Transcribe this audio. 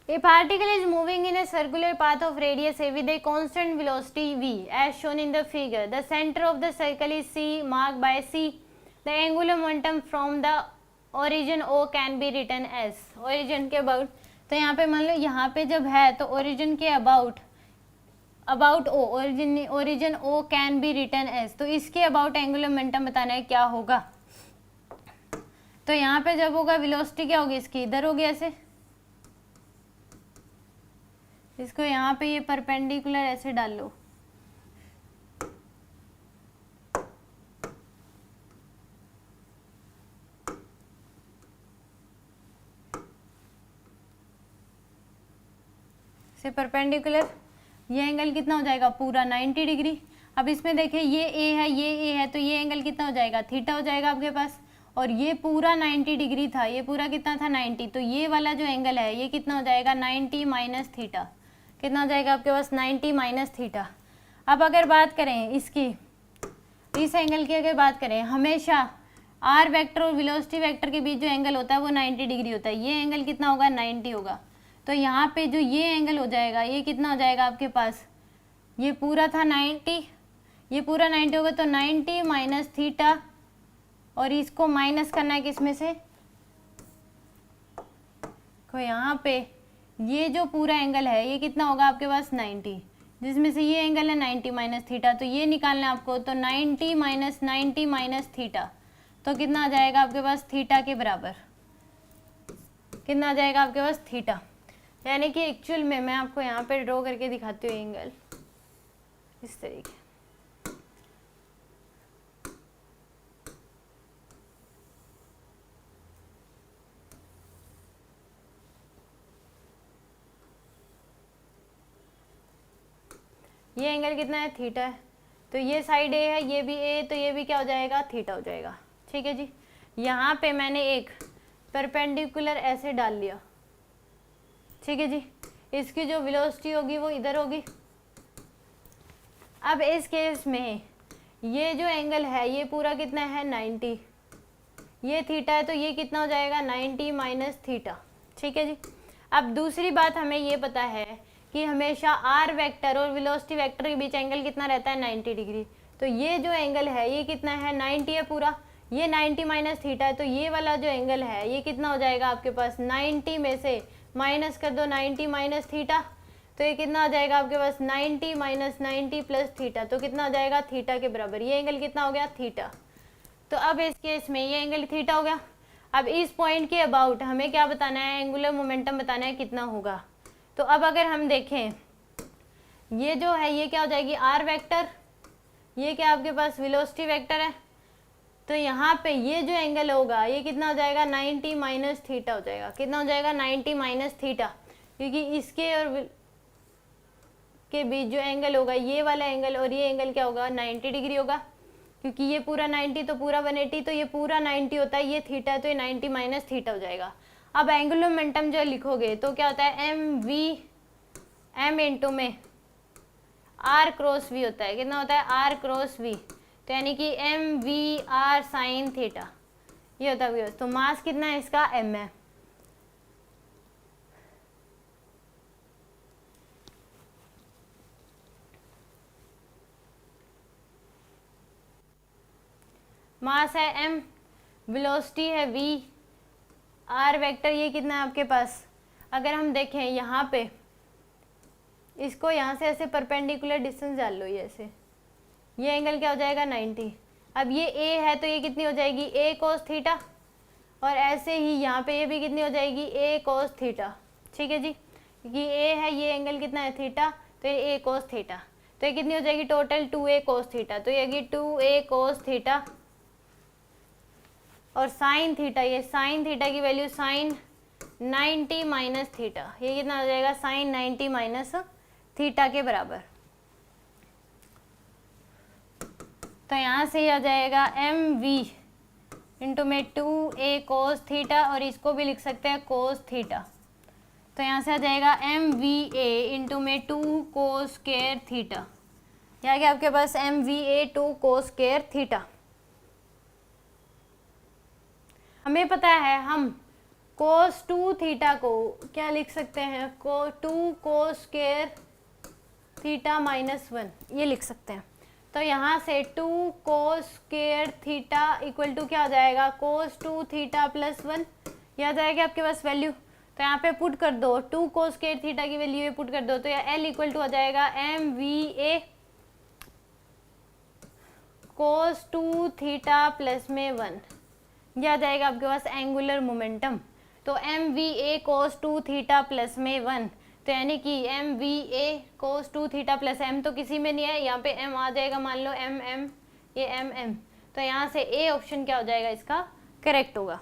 A particle is moving in a circular path of radius a with a constant velocity v as shown in the figure. The center of the circle is C marked by C. The angular momentum from the origin O can be written as origin के about. तो यहाँ पे मान लो यहाँ पे जब है तो origin के about O origin O can be written as. तो इसके about angular momentum बताना है क्या होगा. तो यहाँ पे जब होगा velocity क्या होगी इसकी, इधर होगी ऐसे, इसको यहाँ पे ये परपेंडिकुलर ऐसे डाल लो. से परपेंडिकुलर ये एंगल कितना हो जाएगा पूरा 90 डिग्री. अब इसमें देखिए ये ए है, ये ए है, तो ये एंगल कितना हो जाएगा थीटा हो जाएगा आपके पास. और ये पूरा 90 डिग्री था, ये पूरा कितना था 90. तो ये वाला जो एंगल है ये कितना हो जाएगा 90 माइनस थीटा. कितना हो जाएगा आपके पास 90 माइनस थीटा. अब अगर बात करें इसकी, इस एंगल की अगर बात करें, हमेशा आर वेक्टर और वेलोसिटी वेक्टर के बीच जो एंगल होता है वो 90 डिग्री होता है. ये एंगल कितना होगा 90 होगा. तो यहाँ पे जो ये एंगल हो जाएगा ये कितना हो जाएगा आपके पास, ये पूरा था 90, ये पूरा 90 होगा. तो 90 माइनस थीटा, और इसको माइनस करना है किसमें से, तो यहाँ पे ये जो पूरा एंगल है ये कितना होगा आपके पास 90, जिसमें से ये एंगल है 90 माइनस थीटा. तो ये निकालना है आपको. तो 90 माइनस थीटा, तो कितना आ जाएगा आपके पास थीटा के बराबर. कितना आ जाएगा आपके पास थीटा. यानी कि एक्चुअल में मैं आपको यहाँ पे ड्रॉ करके दिखाती हूँ एंगल इस तरीके. ये एंगल कितना है थीटा है. तो ये साइड ए है, ये भी ए, तो ये भी क्या हो जाएगा थीटा हो जाएगा. ठीक है जी. यहाँ पे मैंने एक परपेंडिकुलर ऐसे डाल लिया. ठीक है जी. इसकी जो वेलोसिटी होगी वो इधर होगी. अब इस केस में ये जो एंगल है ये पूरा कितना है 90, ये थीटा है, तो ये कितना हो जाएगा 90 माइनस थीटा. ठीक है जी. अब दूसरी बात हमें ये पता है कि हमेशा आर वेक्टर और वेलोसिटी वेक्टर के बीच एंगल कितना रहता है 90 डिग्री. तो ये जो एंगल है ये कितना है 90 है पूरा, ये 90 माइनस थीटा है. तो ये वाला जो एंगल है ये कितना हो जाएगा आपके पास 90 में से माइनस कर दो 90 माइनस थीटा, तो ये कितना आ जाएगा आपके पास 90 माइनस 90 प्लस थीटा. तो कितना आ जाएगा थीटा के बराबर. ये एंगल कितना हो गया थीटा. तो अब इस केस में ये एंगल थीटा हो गया. अब इस पॉइंट के अबाउट हमें क्या बताना है, एंगुलर मोमेंटम बताना है कितना होगा. तो अब अगर हम देखें ये जो है ये क्या हो जाएगी आर वेक्टर, ये क्या आपके पास वेलोसिटी वेक्टर है. तो यहाँ पे ये जो एंगल होगा ये कितना हो जाएगा 90 माइनस थीटा हो जाएगा. कितना हो जाएगा 90 माइनस थीटा, क्योंकि इसके और के बीच जो एंगल होगा ये वाला एंगल और ये एंगल क्या होगा 90 डिग्री होगा. क्योंकि ये पूरा 90 तो पूरा 180, तो ये पूरा 90 होता है, ये थीटा है, तो ये 90 माइनस थीटा हो जाएगा. अब एंगुलर मोमेंटम जो लिखोगे तो क्या होता है एम इंटू में आर क्रॉस वी होता है. कितना होता है आर क्रॉस वी, तो यानी कि M V R sine theta ये होता है. तो मास कितना है इसका एम है. मास है एम, वेलोसिटी है वी, आर वेक्टर ये कितना है आपके पास. अगर हम देखें यहाँ पे इसको यहाँ से ऐसे परपेंडिकुलर डिस्टेंस डाल लो, ये ऐसे, ये एंगल क्या हो जाएगा 90. अब ये ए है तो ये कितनी हो जाएगी ए कोस थीटा, और ऐसे ही यहाँ पे ये भी कितनी हो जाएगी ए कोस थीटा. ठीक है जी. क्योंकि ए है ये एंगल कितना है थीटा, तो ये ए कोस थीटा, तो ये कितनी हो जाएगी टोटल 2a कोस थीटा. तो ये 2a कोस थीटा और साइन थीटा, ये साइन थीटा की वैल्यू साइन 90 माइनस थीटा, ये कितना हो जाएगा साइन 90 माइनस थीटा के बराबर. तो यहाँ से आ जाएगा एम वी इंटू में 2a कोस थीटा, और इसको भी लिख सकते हैं कोस थीटा. तो यहाँ से आ जाएगा एम वी ए इंटू में 2 कोस स्क्वायर थीटा. यहाँ क्या आपके पास M V A 2 cos square theta. हमें पता है हम कोस 2 थीटा को क्या लिख सकते हैं, को 2 कोस स्क्वायर थीटा माइनस 1, ये लिख सकते हैं। तो यहाँ से 2 cos square theta equal to क्या आ जाएगा, कोस 2 थीटा प्लस 1, यह आ जाएगा आपके पास वैल्यू। तो यहाँ पे पुट कर दो 2 कोस स्क्वायर थीटा की वैल्यू पुट कर दो, तो यह एल इक्वल टू आ जाएगा M V A cos 2 theta plus में 1, यह आ जाएगा आपके पास एंगुलर मोमेंटम। तो M V A cos 2 theta plus में 1, तो यानी कि M V A cos 2 theta plus M तो किसी में नहीं है, यहाँ पे एम आ जाएगा, मान लो एम एम, ये एम एम, तो यहाँ से ए ऑप्शन क्या हो जाएगा इसका करेक्ट होगा।